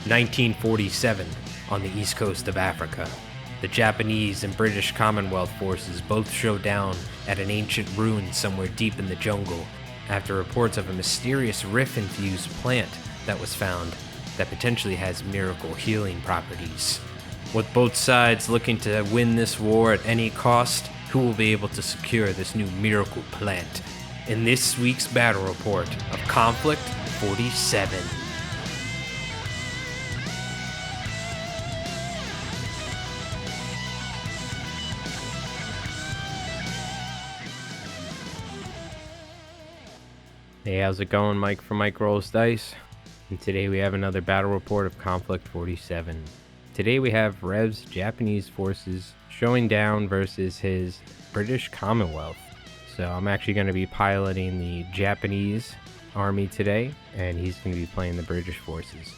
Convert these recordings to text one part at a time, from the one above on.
1947, on the east coast of Africa. The Japanese and British Commonwealth forces both show down at an ancient ruin somewhere deep in the jungle after reports of a mysterious rift-infused plant that was found that potentially has miracle healing properties. With both sides looking to win this war at any cost, who will be able to secure this new miracle plant? In this week's battle report of Konflikt 47. Hey, how's it going? Mike from Mike Rolls Dice, and today we have another battle report of Konflikt 47. Today we have Rev's Japanese forces showing down versus his British Commonwealth. So I'm actually going to be piloting the Japanese army today, and he's going to be playing the British forces.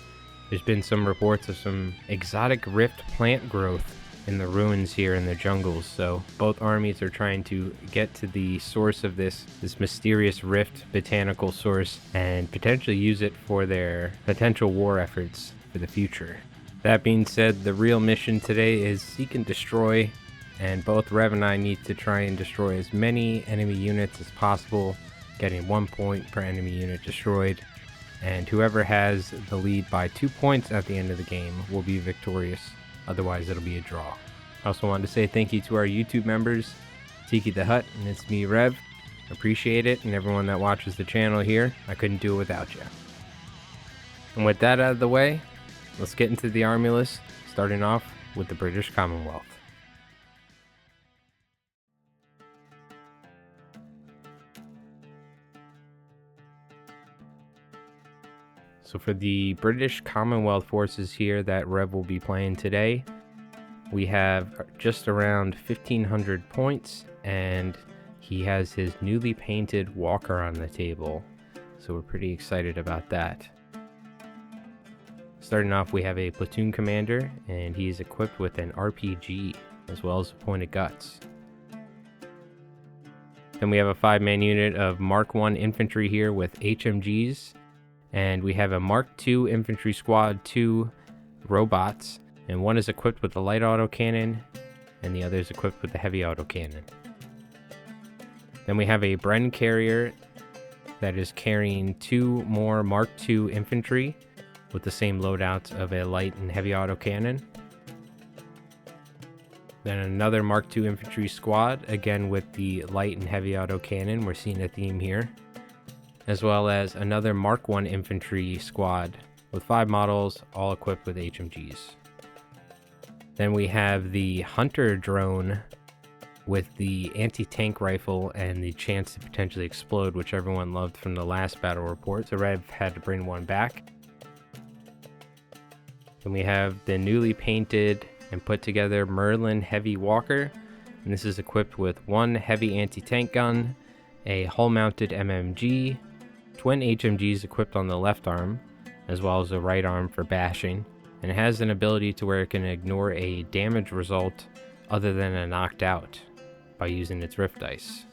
There's been some reports of some exotic rift plant growth in the ruins here in the jungles, so both armies are trying to get to the source of this mysterious rift botanical source and potentially use it for their potential war efforts for the future. That being said, the real mission today is seek and destroy, and both Rev and I need to try and destroy as many enemy units as possible, getting 1 point per enemy unit destroyed, and whoever has the lead by 2 points at the end of the game will be victorious. Otherwise, it'll be a draw. I also wanted to say thank you to our YouTube members, Tiki the Hut, and it's me, Rev. Appreciate it, and everyone that watches the channel here. I couldn't do it without you. And with that out of the way, let's get into the army list, starting off with the British Commonwealth. So for the British Commonwealth forces here that Rev will be playing today, we have just around 1,500 points, and he has his newly painted walker on the table. So we're pretty excited about that. Starting off, we have a platoon commander, and he's equipped with an RPG, as well as a point of guts. Then we have a 5-man unit of Mark I infantry here with HMGs. And we have a Mark II infantry squad, 2 robots, and one is equipped with a light autocannon, and the other is equipped with a heavy autocannon. Then we have a Bren carrier that is carrying 2 more Mark II infantry with the same loadouts of a light and heavy autocannon. Then another Mark II infantry squad, again with the light and heavy autocannon. We're seeing a theme here. As well as another Mark I infantry squad with 5 models, all equipped with HMGs. Then we have the Hunter drone with the anti-tank rifle and the chance to potentially explode, which everyone loved from the last battle report, so Rev had to bring one back. Then we have the newly painted and put together Merlin Heavy Walker, and this is equipped with 1 heavy anti-tank gun, a hull-mounted MMG, twin HMGs equipped on the left arm, as well as the right arm for bashing, and it has an ability to where it can ignore a damage result other than a knocked out by using its rift dice.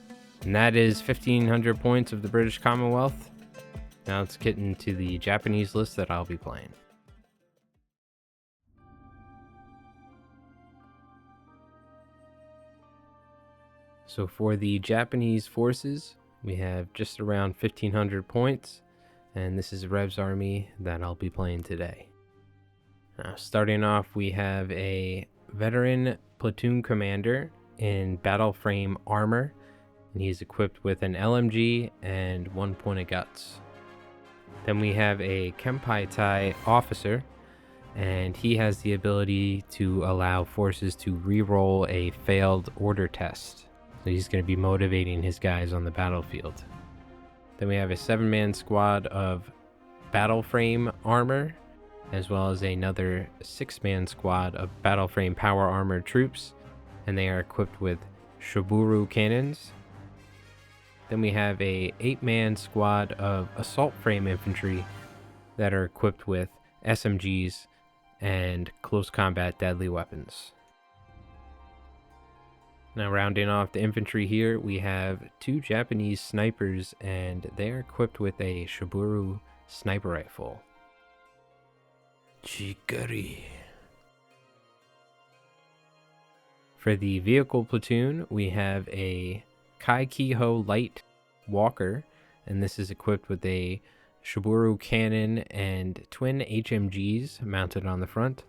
And that is 1,500 points of the British Commonwealth. Now let's get into the Japanese list that I'll be playing. So for the Japanese forces, we have just around 1,500 points, and this is Rev's army that I'll be playing today. Now, starting off, we have a veteran platoon commander in battle frame armor, and he's equipped with an LMG and 1 point of guts. Then we have a Kempai Tai officer, and he has the ability to allow forces to re-roll a failed order test. So he's going to be motivating his guys on the battlefield. Then we have a 7-man squad of battle frame armor, as well as another 6-man squad of battle frame power armor troops, and they are equipped with Shiburu cannons. Then we have a 8-man squad of assault frame infantry that are equipped with SMGs and close combat deadly weapons. Now rounding off the infantry here, we have 2 Japanese snipers, and they are equipped with a Shiburu sniper rifle. Chikari. For the vehicle platoon, we have a Kai Kiho light walker, and this is equipped with a Shiburu cannon and twin HMGs mounted on the front.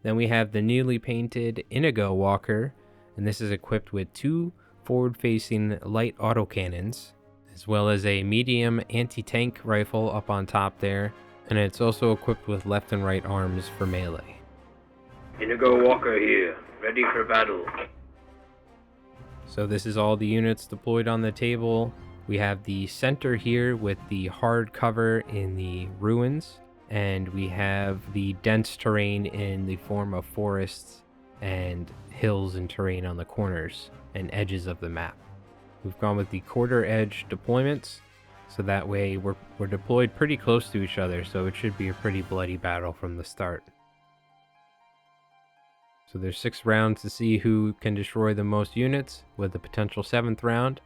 Then we have the newly painted Inigo walker, and this is equipped with two forward-facing light autocannons, as well as a medium anti-tank rifle up on top there, and it's also equipped with left and right arms for melee. Inigo Walker here, ready for battle. So this is all the units deployed on the table. We have the center here with the hard cover in the ruins, and we have the dense terrain in the form of forests and hills and terrain on the corners and edges of the map. We've gone with the quarter edge deployments, so that way we're deployed pretty close to each other, so it should be a pretty bloody battle from the start. So there's 6 rounds to see who can destroy the most units, with the potential 7th round.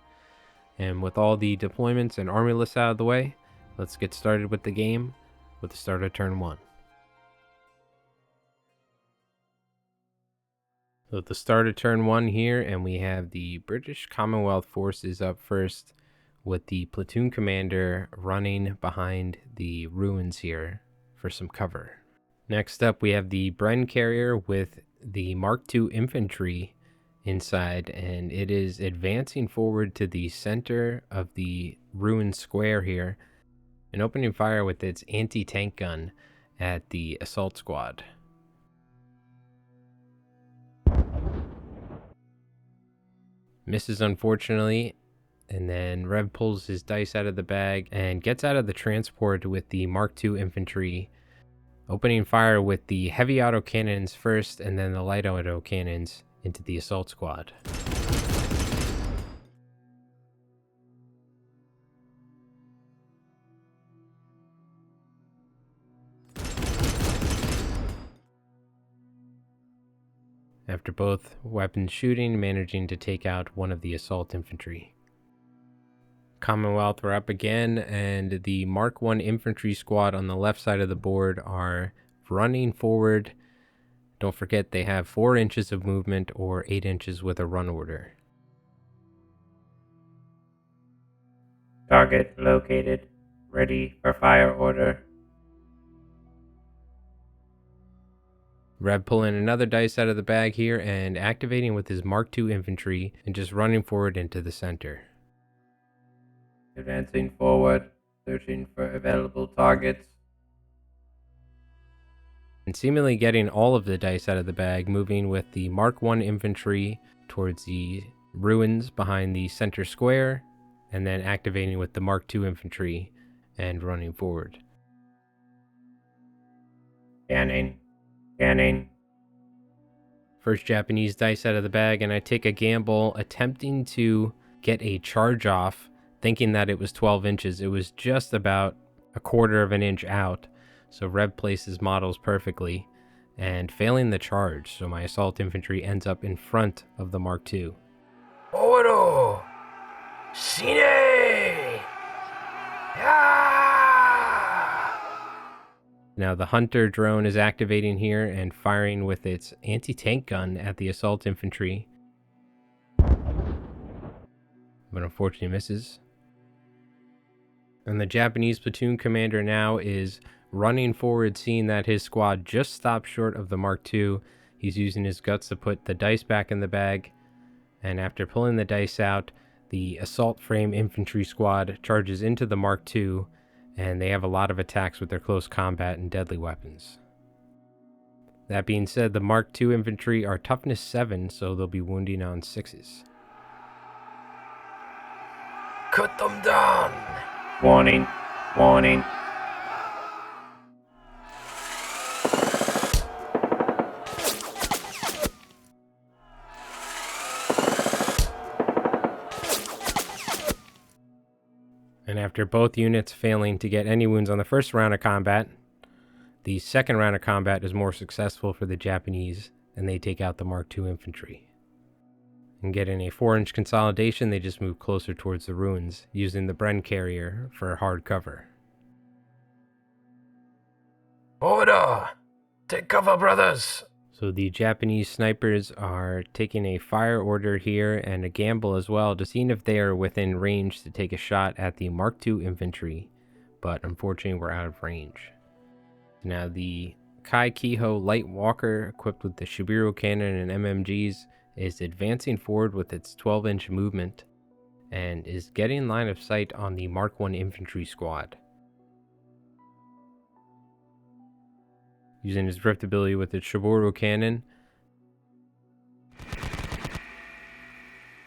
And with all the deployments and army lists out of the way, let's get started with the game with the start of turn 1. So at the start of turn 1 here, and we have the British Commonwealth forces up first, with the platoon commander running behind the ruins here for some cover. Next up, we have the Bren carrier with the Mark II infantry inside, and it is advancing forward to the center of the ruined square here and opening fire with its anti-tank gun at the assault squad. Misses, unfortunately, and then Rev pulls his dice out of the bag and gets out of the transport with the Mark II infantry, opening fire with the heavy autocannons first and then the light autocannons into the assault squad. After both weapons shooting, managing to take out one of the assault infantry. Commonwealth are up again, and the Mark I infantry squad on the left side of the board are running forward. Don't forget they have 4 inches of movement or 8 inches with a run order. Target located, ready for fire order. Rev pulling another dice out of the bag here and activating with his Mark II infantry and just running forward into the center. Advancing forward, searching for available targets. And seemingly getting all of the dice out of the bag, moving with the Mark I infantry towards the ruins behind the center square, and then activating with the Mark II infantry and running forward. Scanning. First Japanese dice out of the bag, and I take a gamble attempting to get a charge off, thinking that it was 12 inches. It was just about a quarter of an inch out. So Rev places models perfectly and failing the charge. So my assault infantry ends up in front of the Mark II. Oro! Sine! Now the Hunter drone is activating here and firing with its anti-tank gun at the assault infantry, but unfortunately misses. And the Japanese platoon commander now is running forward, seeing that his squad just stopped short of the Mark II. He's using his guts to put the dice back in the bag, and after pulling the dice out, the assault frame infantry squad charges into the Mark II, and they have a lot of attacks with their close combat and deadly weapons. That being said, the Mark II infantry are toughness 7, so they'll be wounding on 6s. Cut them down! Warning. And after both units failing to get any wounds on the first round of combat, the second round of combat is more successful for the Japanese, and they take out the Mark II infantry. And getting a 4-inch consolidation, they just move closer towards the ruins, using the Bren carrier for hard cover. Order! Take cover, brothers! So the Japanese snipers are taking a fire order here and a gamble as well to see if they are within range to take a shot at the Mark II infantry, but unfortunately we're out of range. Now the Kai Kiho light walker equipped with the Shibiru cannon and MMGs is advancing forward with its 12-inch movement and is getting line of sight on the Mark I infantry squad. Using his drift ability with its Shibiru cannon,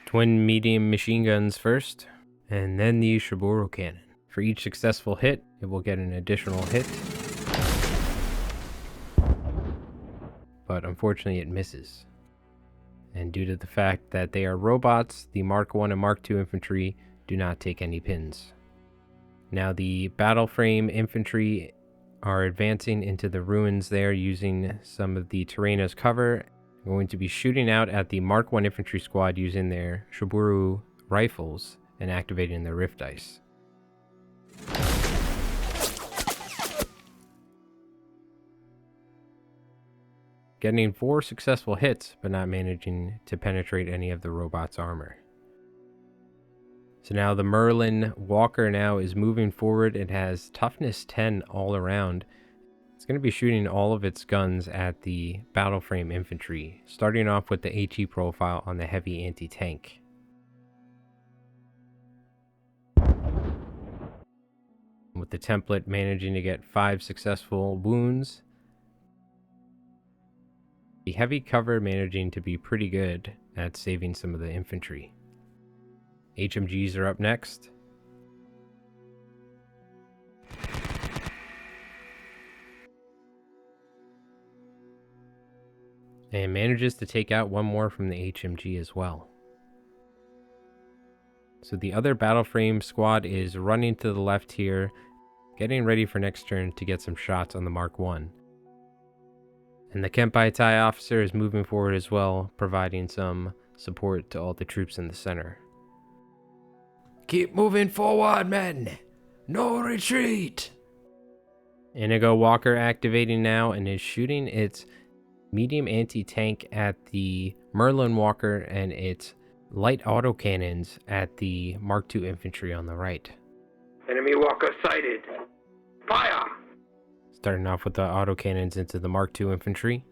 twin medium machine guns first, and then the Shibiru cannon. For each successful hit, it will get an additional hit, but unfortunately it misses. And due to the fact that they are robots, the Mark I and Mark II infantry do not take any pins. Now the battle frame infantry are advancing into the ruins there using some of the terrain as cover. They're going to be shooting out at the Mark I infantry squad using their Shibiru rifles and activating their rift dice. Getting 4 successful hits, but not managing to penetrate any of the robot's armor. So now the Merlin Walker now is moving forward. It has toughness 10 all around. It's going to be shooting all of its guns at the battle frame infantry, starting off with the HE profile on the heavy anti-tank. With the template managing to get 5 successful wounds. The heavy cover managing to be pretty good at saving some of the infantry. HMGs are up next. And manages to take out one more from the HMG as well. So the other battle frame squad is running to the left here, getting ready for next turn to get some shots on the Mark I. And the Kenpai Tai officer is moving forward as well, providing some support to all the troops in the center. Keep moving forward, men! No retreat! Inigo Walker activating now and is shooting its medium anti-tank at the Merlin Walker and its light autocannons at the Mark II infantry on the right. Enemy walker sighted. Fire! Starting off with the autocannons into the Mark II infantry.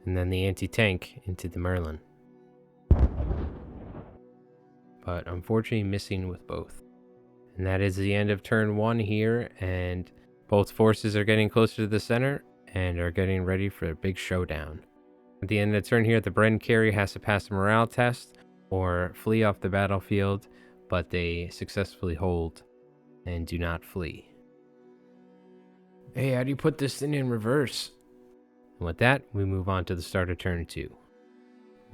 And then the anti-tank into the Merlin. But unfortunately missing with both. And that is the end of turn 1 here, and both forces are getting closer to the center and are getting ready for a big showdown. At the end of the turn here, the Bren carrier has to pass a morale test or flee off the battlefield, but they successfully hold and do not flee. Hey, how do you put this thing in reverse? And with that, we move on to the start of turn 2.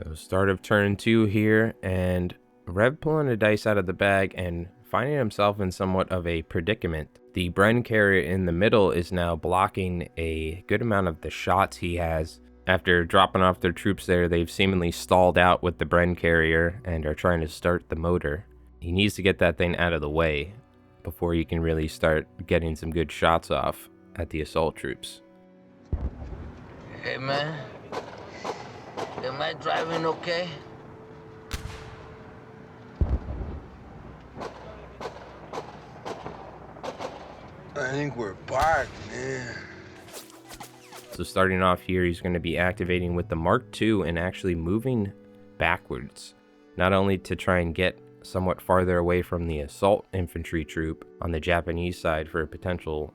So start of turn 2 here, and Rev pulling a dice out of the bag and finding himself in somewhat of a predicament. The Bren carrier in the middle is now blocking a good amount of the shots he has. After dropping off their troops there, they've seemingly stalled out with the Bren carrier and are trying to start the motor. He needs to get that thing out of the way before he can really start getting some good shots off at the assault troops. Hey man, am I driving okay? I think we're parked, man. So starting off here, he's going to be activating with the Mark II and actually moving backwards, not only to try and get somewhat farther away from the assault infantry troop on the Japanese side for a potential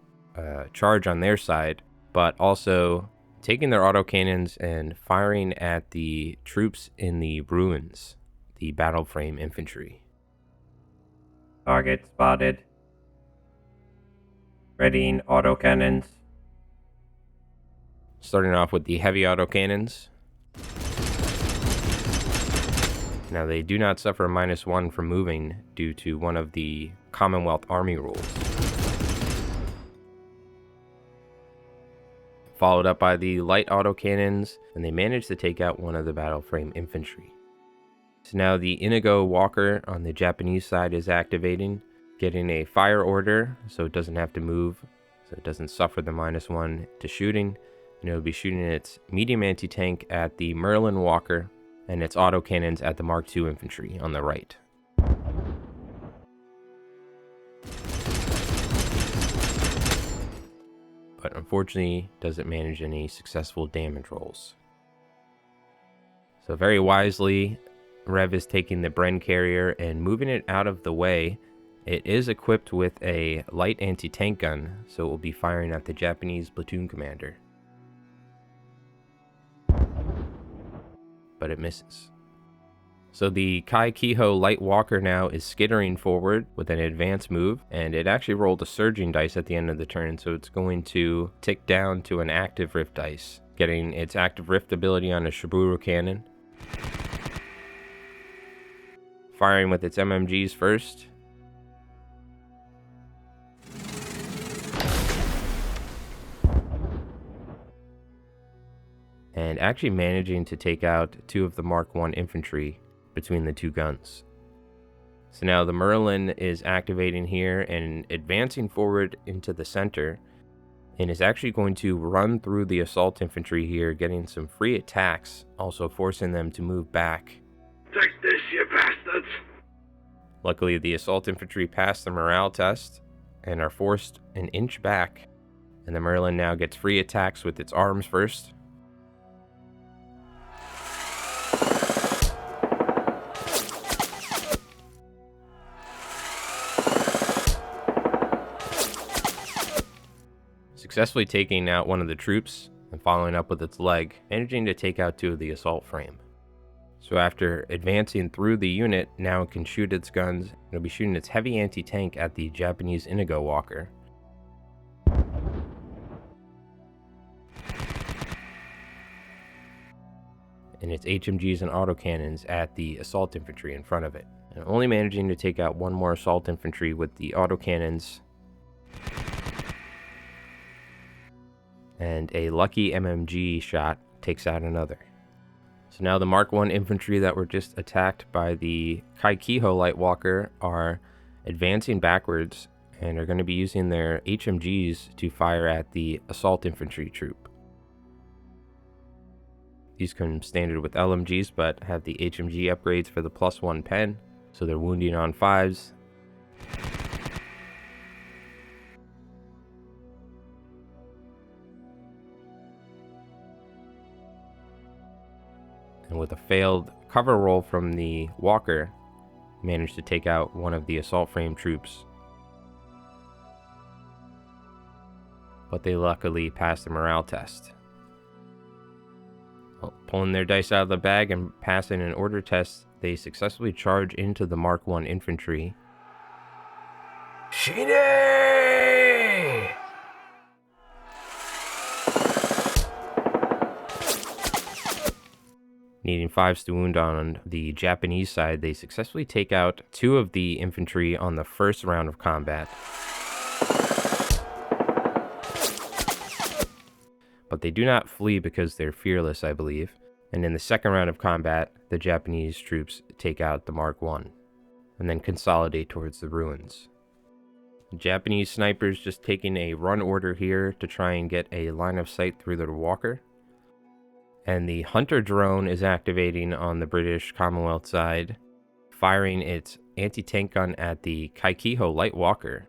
charge on their side, but also taking their autocannons and firing at the troops in the ruins, the battle frame infantry. Target spotted. Readying autocannons. Starting off with the heavy autocannons. Now they do not suffer a -1 from moving due to one of the Commonwealth Army rules. Followed up by the light autocannons, and they managed to take out one of the battle frame infantry. So now the Inigo Walker on the Japanese side is activating, getting a fire order so it doesn't have to move, so it doesn't suffer the -1 to shooting. And it'll be shooting its medium anti-tank at the Merlin Walker and its autocannons at the Mark II infantry on the right. But unfortunately doesn't manage any successful damage rolls. So very wisely, Rev is taking the Bren carrier and moving it out of the way. It is equipped with a light anti-tank gun, so it will be firing at the Japanese platoon commander. But it misses. So the Kai Kiho Light Walker now is skittering forward with an advanced move, and it actually rolled a surging dice at the end of the turn, so it's going to tick down to an active rift dice, getting its active rift ability on a Shiburu cannon. Firing with its MMGs first. And actually managing to take out 2 of the Mark I infantry between the 2 guns. So now the Merlin is activating here and advancing forward into the center, and is actually going to run through the assault infantry here, getting some free attacks, also forcing them to move back. Take this, you bastards! Luckily, the assault infantry passed the morale test and are forced an inch back, and the Merlin now gets free attacks with its arms first. Successfully taking out one of the troops and following up with its leg, managing to take out 2 of the assault frame. So after advancing through the unit, now it can shoot its guns. It'll be shooting its heavy anti-tank at the Japanese Inigo Walker. And its HMGs and autocannons at the assault infantry in front of it. And only managing to take out 1 more assault infantry with the autocannons. And a lucky MMG shot takes out another. So now the Mark I infantry that were just attacked by the Kai Kiho Light Walker are advancing backwards and are going to be using their HMGs to fire at the assault infantry troop. These come standard with LMGs but have the HMG upgrades for the +1 pen, so they're wounding on 5s. And with a failed cover roll from the Walker, managed to take out 1 of the assault frame troops. But they luckily passed the morale test. Well, pulling their dice out of the bag and passing an order test, they successfully charge into the Mark I infantry. Shine! Needing 5s to wound on the Japanese side, they successfully take out 2 of the infantry on the first round of combat. But they do not flee because they're fearless, I believe. And in the second round of combat, the Japanese troops take out the Mark I, and then consolidate towards the ruins. The Japanese snipers just taking a run order here to try and get a line of sight through the Walker. And the Hunter drone is activating on the British Commonwealth side, firing its anti-tank gun at the Kai Kiho Light Walker.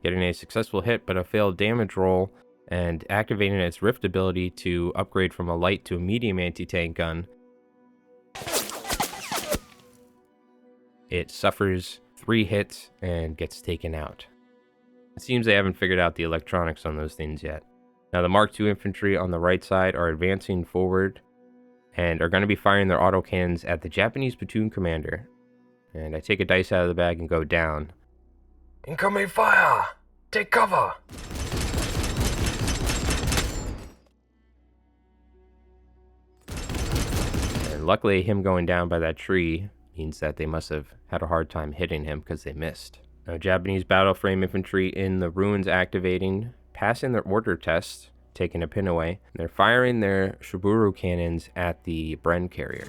Getting a successful hit but a failed damage roll, and activating its rift ability to upgrade from a light to a medium anti-tank gun. It suffers 3 hits and gets taken out. It seems they haven't figured out the electronics on those things yet. Now the Mark II infantry on the right side are advancing forward and are going to be firing their autocannons at the Japanese platoon commander. And I take a dice out of the bag and go down. Incoming fire! Take cover! And luckily him going down by that tree means that they must have had a hard time hitting him because they missed. Now Japanese battle frame infantry in the ruins activating, passing their order test, taking a pin away. They're firing their Shiburu cannons at the Bren carrier.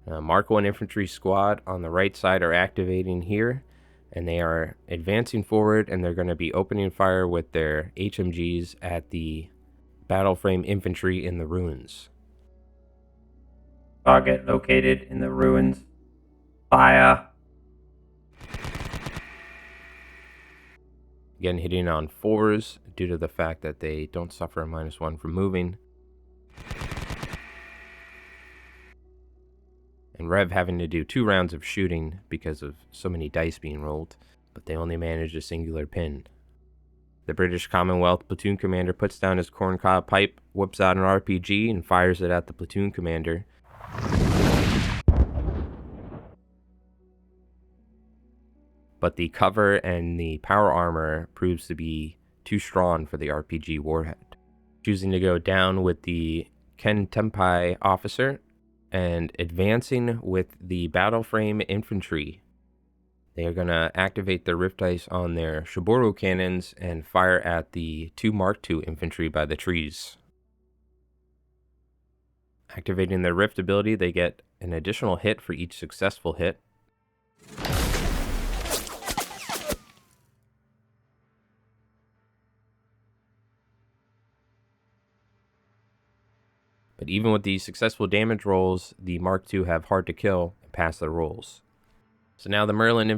Mark 1 Infantry Squad on the right side are activating here, and they are advancing forward, and they're going to be opening fire with their HMGs at the battle frame infantry in the ruins. Target located in the ruins. Fire. Again, hitting on 4s due to the fact that they don't suffer a -1 from moving. And Rev having to do 2 rounds of shooting because of so many dice being rolled, but they only managed a singular pin. The British Commonwealth platoon commander puts down his corncob pipe, whips out an RPG, and fires it at the platoon commander. But the cover and the power armor proves to be too strong for the RPG warhead. Choosing to go down with the Ken Tempai officer and advancing with the battle frame infantry. They are going to activate their rift dice on their Shiboru cannons and fire at the 2 Mark II infantry by the trees. Activating their rift ability, they get an additional hit for each successful hit. But even with these successful damage rolls, the Mark II have hard to kill and pass their rolls. So now the Merlin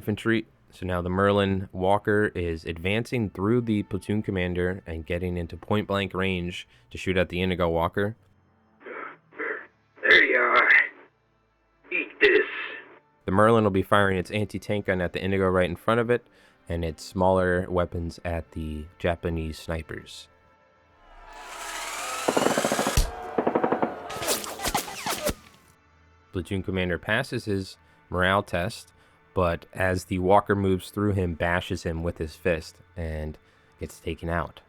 Walker is advancing through the platoon commander and getting into point blank range to shoot at the Indigo Walker. There you are. Eat this. The Merlin will be firing its anti-tank gun at the Indigo right in front of it, and its smaller weapons at the Japanese snipers. Platoon commander passes his morale test, but as the Walker moves through him, bashes him with his fist and gets taken out.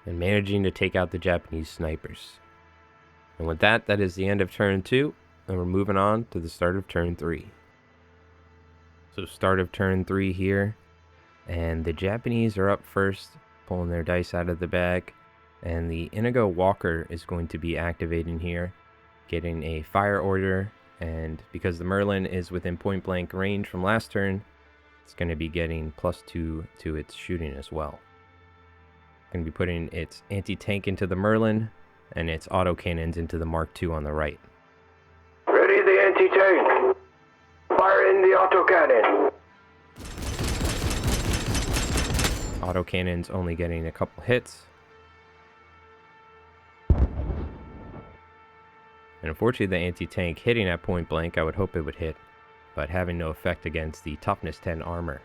And managing to take out the Japanese snipers. And with that, that is the end of turn 2, and we're moving on to the start of turn 3. So start of turn 3 here, and the Japanese are up first, pulling their dice out of the bag, and the Indigo Walker is going to be activating here, getting a fire order, and because the Merlin is within point blank range from last turn, it's going to be getting +2 to its shooting as well. Going to be putting its anti-tank into the Merlin, and its autocannons into the Mark II on the right. Ready the anti-tank. Fire in the autocannon. Autocannons only getting a couple hits. And unfortunately, the anti-tank hitting at point blank, I would hope it would hit, but having no effect against the toughness 10 armor.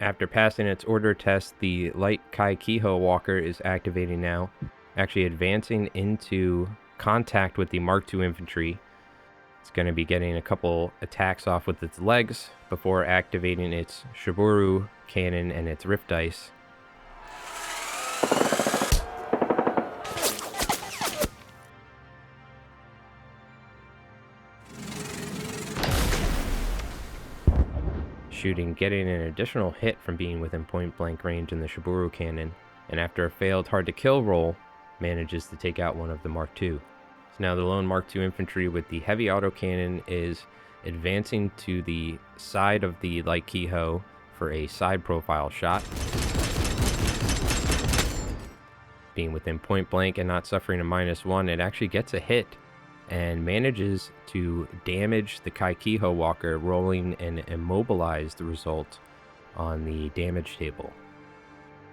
After passing its order test, the light Kai Kiho Walker is activating now, actually advancing into contact with the Mark II infantry. It's going to be getting a couple attacks off with its legs before activating its Shiboru cannon and its rift dice. Shooting, getting an additional hit from being within point blank range in the Shiboru cannon, and after a failed hard to kill roll, manages to take out one of the Mark II. So now the lone Mark II infantry with the heavy autocannon is advancing to the side of the light Kiho for a side profile shot. Being within point blank and not suffering a -1, it actually gets a hit and manages to damage the Kai Kiho Walker, rolling an immobilized result on the damage table.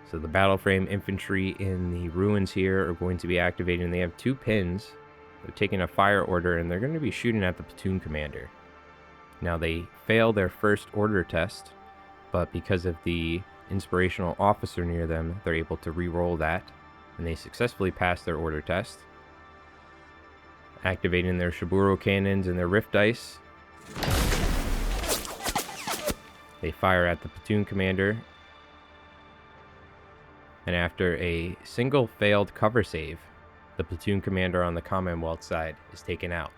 So the battle frame infantry in the ruins here are going to be activating. They have 2 pins. They're taking a fire order, and they're going to be shooting at the platoon commander. Now they fail their first order test, but because of the inspirational officer near them, they're able to re-roll that, and they successfully pass their order test. Activating their Shiboru cannons and their rift dice. They fire at the platoon commander, and after a single failed cover save, the platoon commander on the Commonwealth side is taken out.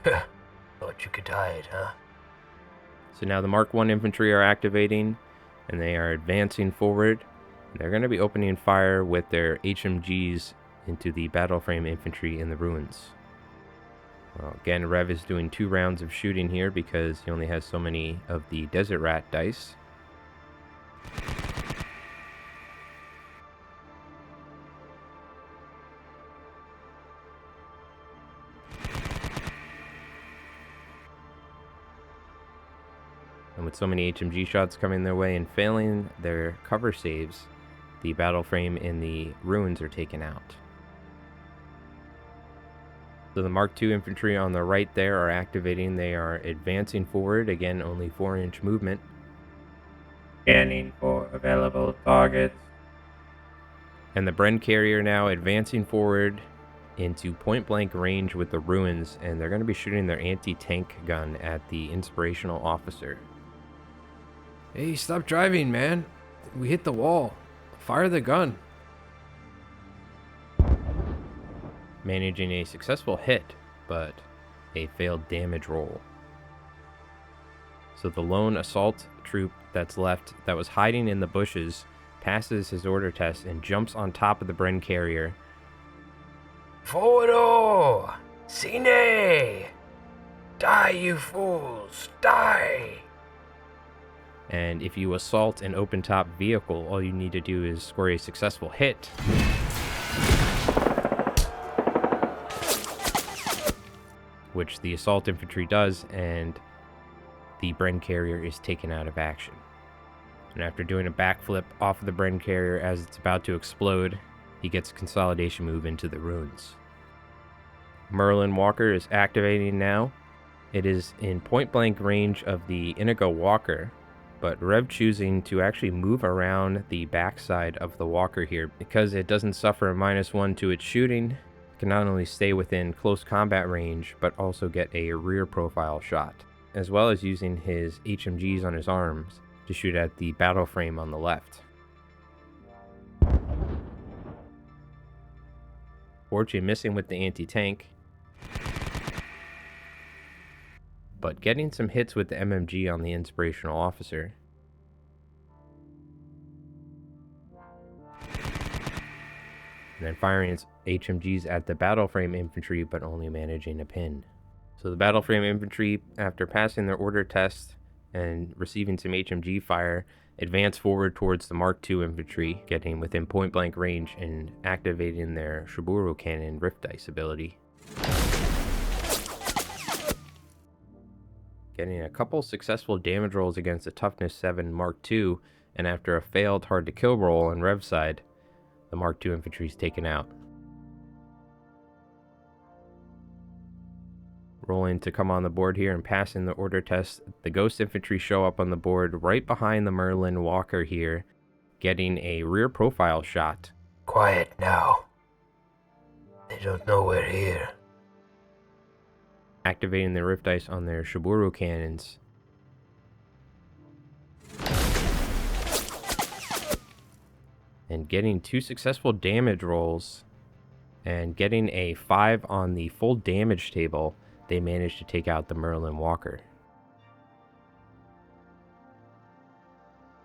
Thought you could hide, huh? So now the Mark 1 infantry are activating, and they are advancing forward. They're going to be opening fire with their HMGs into the battle frame infantry in the ruins. Well, again, Rev is doing 2 rounds of shooting here because he only has so many of the Desert Rat dice. And with so many HMG shots coming their way and failing their cover saves, the battle frame in the ruins are taken out. So the Mark II infantry on the right there are activating. They are advancing forward. Again, only 4-inch movement. Scanning for available targets. And the Bren carrier now advancing forward into point-blank range with the ruins, and they're going to be shooting their anti-tank gun at the inspirational officer. Hey, stop driving, man. We hit the wall. Fire the gun. Managing a successful hit, but a failed damage roll. So the lone assault troop that's left that was hiding in the bushes passes his order test and jumps on top of the Bren carrier. Forward! Sine! Die, you fools! Die! And if you assault an open-top vehicle, all you need to do is score a successful hit. Which the assault infantry does, and the Bren carrier is taken out of action. And after doing a backflip off of the Bren carrier as it's about to explode, he gets a consolidation move into the ruins. Merlin Walker is activating now. It is in point-blank range of the Inigo Walker, but Rev choosing to actually move around the backside of the Walker here because it doesn't suffer a -1 to its shooting. It can not only stay within close combat range, but also get a rear profile shot, as well as using his HMGs on his arms to shoot at the battle frame on the left. Fortune missing with the anti-tank, but getting some hits with the MMG on the inspirational officer. And then firing its HMGs at the battle frame infantry, but only managing a pin. So the battle frame infantry, after passing their order test and receiving some HMG fire, advance forward towards the Mark II infantry, getting within point blank range and activating their Shiburu cannon rift dice ability. Getting a couple successful damage rolls against the Toughness 7 Mark II, and after a failed hard to kill roll on Rev's side, the Mark II infantry is taken out. Rolling to come on the board here and passing the order test, the Ghost infantry show up on the board right behind the Merlin Walker here, getting a rear profile shot. Quiet now. They don't know we're here. Activating the rift dice on their Shiburu cannons. And getting 2 successful damage rolls and getting a 5 on the full damage table, they managed to take out the Merlin Walker.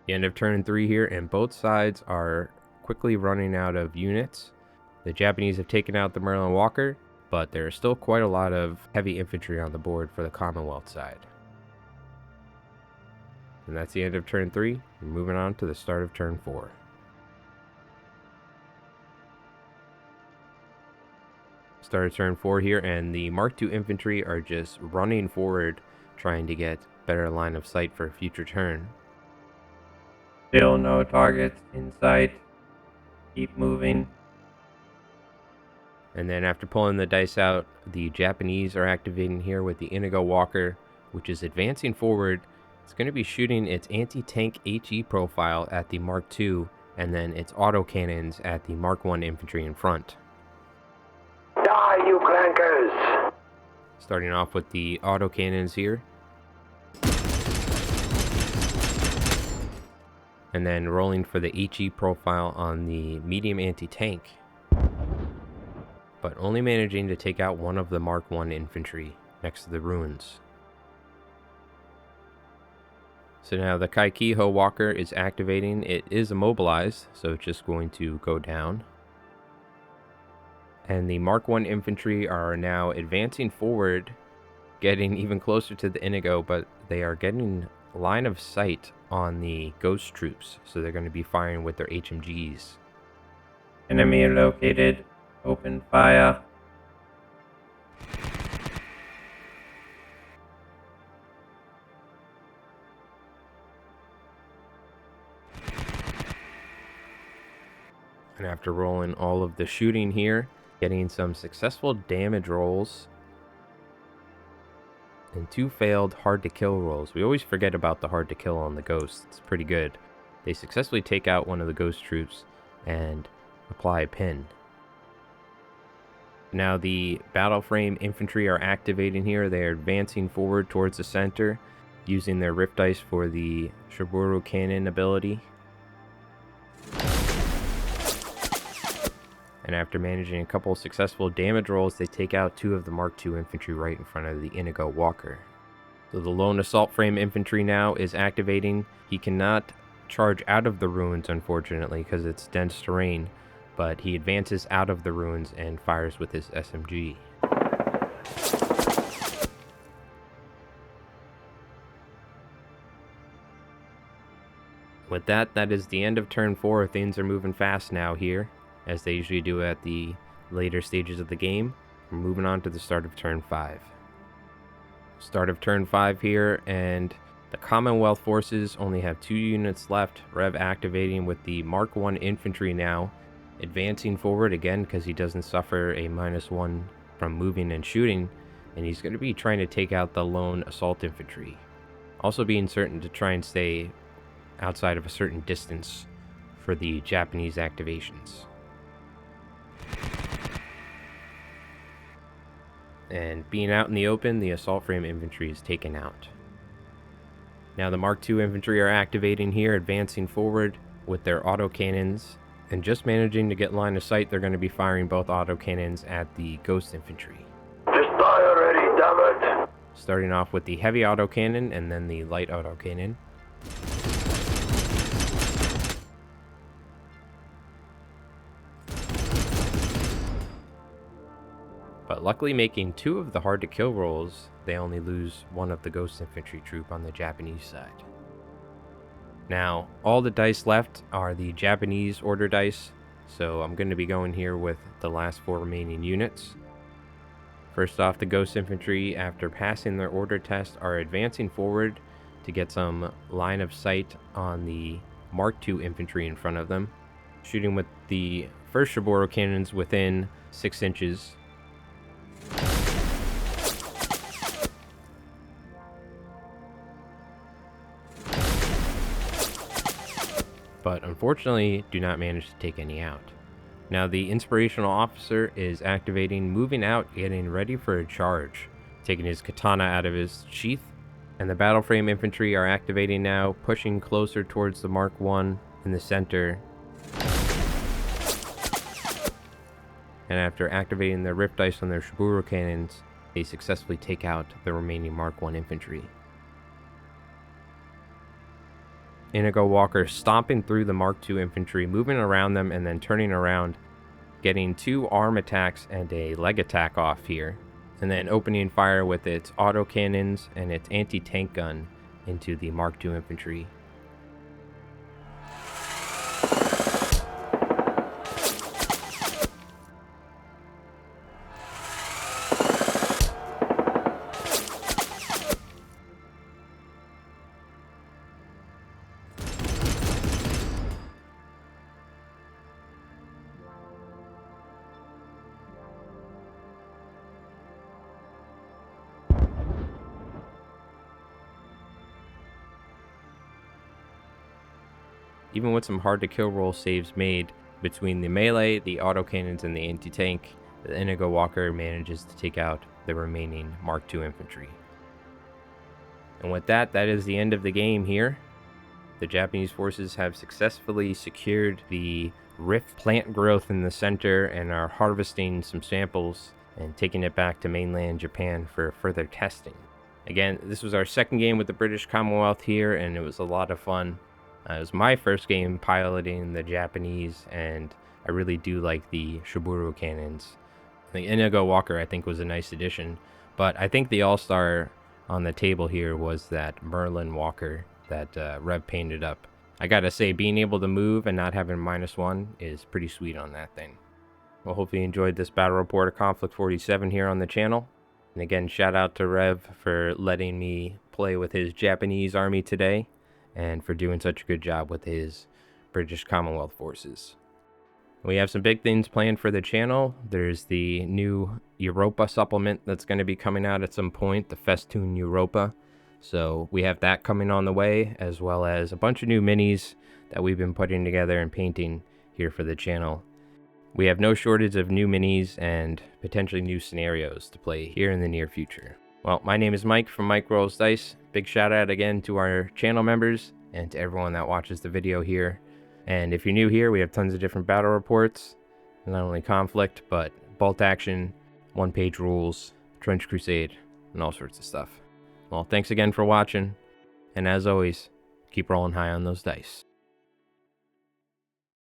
The end of turn 3 here, and both sides are quickly running out of units. The Japanese have taken out the Merlin Walker, but there is still quite a lot of heavy infantry on the board for the Commonwealth side. And that's the end of turn 3. We're moving on to the start of turn 4. Start of turn 4 here, and the Mark II infantry are just running forward, trying to get better line of sight for a future turn. Still no targets in sight. Keep moving. And then after pulling the dice out, the Japanese are activating here with the Inigo Walker, which is advancing forward. It's going to be shooting its anti-tank HE profile at the Mark II, and then its autocannons at the Mark I infantry in front. Die, you clankers! Starting off with the autocannons here. And then rolling for the HE profile on the medium anti-tank, but only managing to take out one of the Mark I infantry next to the ruins. So now the Kaikiho Walker is activating. It is immobilized, so it's just going to go down. And the Mark 1 infantry are now advancing forward, getting even closer to the Inigo, but they are getting line of sight on the ghost troops, so they're going to be firing with their HMGs. Enemy located. Open fire. And after rolling all of the shooting here, getting some successful damage rolls and 2 failed hard to kill rolls. We always forget about the hard to kill on the ghosts. It's pretty good. They successfully take out one of the ghost troops and apply a pin. Now the battle frame infantry are activating here. They are advancing forward towards the center using their rift dice for the Shiburu cannon ability. And after managing a couple of successful damage rolls, they take out 2 of the Mark II infantry right in front of the Inigo Walker. So the lone assault frame infantry now is activating. He cannot charge out of the ruins, unfortunately, because it's dense terrain, but he advances out of the ruins and fires with his SMG. With that, that is the end of turn 4. Things are moving fast now here, as they usually do at the later stages of the game. We're moving on to the start of turn 5. Start of turn 5 here, and the Commonwealth forces only have 2 units left. Rev activating with the Mark 1 infantry now, advancing forward again because he doesn't suffer a -1 from moving and shooting, and he's going to be trying to take out the lone assault infantry. Also being certain to try and stay outside of a certain distance for the Japanese activations. And being out in the open, the assault frame infantry is taken out. Now the Mark II infantry are activating here, advancing forward with their autocannons, and just managing to get line of sight. They're going to be firing both autocannons at the ghost infantry. Just die already, damn it! Starting off with the heavy autocannon and then the light autocannon. But luckily, making 2 of the hard to kill rolls, they only lose 1 of the ghost infantry troop on the Japanese side. Now, all the dice left are the Japanese order dice, so I'm going to be going here with the last 4 remaining units. First off, the ghost infantry, after passing their order test, are advancing forward to get some line of sight on the Mark II infantry in front of them, shooting with the first Shiboro cannons within 6 inches. But unfortunately do not manage to take any out. Now the inspirational officer is activating, moving out, getting ready for a charge, taking his katana out of his sheath, and the battle frame infantry are activating now, pushing closer towards the Mark I in the center. And after activating their rift dice on their Shiburu cannons, they successfully take out the remaining Mark I infantry. Inigo Walker stomping through the Mark II infantry, moving around them and then turning around, getting 2 arm attacks and a leg attack off here, and then opening fire with its autocannons and its anti-tank gun into the Mark II infantry. Even with some hard to kill roll saves made between the melee, the autocannons, and the anti-tank, the Inigo Walker manages to take out the remaining Mark II infantry. And with that, that is the end of the game here. The Japanese forces have successfully secured the rift plant growth in the center and are harvesting some samples and taking it back to mainland Japan for further testing. Again, this was our second game with the British Commonwealth here, and it was a lot of fun. It was my first game piloting the Japanese, and I really do like the Shiburu cannons. The Inigo Walker, I think, was a nice addition, but I think the all-star on the table here was that Merlin Walker that Rev painted up. I gotta say, being able to move and not having -1 is pretty sweet on that thing. Well, hopefully you enjoyed this battle report of Konflikt 47 here on the channel. And again, shout out to Rev for letting me play with his Japanese army today, and for doing such a good job with his British Commonwealth forces. We have some big things planned for the channel. There's the new Europa supplement that's going to be coming out at some point, the Festoon Europa. So we have that coming on the way, as well as a bunch of new minis that we've been putting together and painting here for the channel. We have no shortage of new minis and potentially new scenarios to play here in the near future. Well, my name is Mike from Mike Rolls Dice. Big shout out again to our channel members and to everyone that watches the video here. And if you're new here, we have tons of different battle reports, not only Konflikt, but bolt action, one-page rules, Trench Crusade, and all sorts of stuff. Well, thanks again for watching, and as always, keep rolling high on those dice.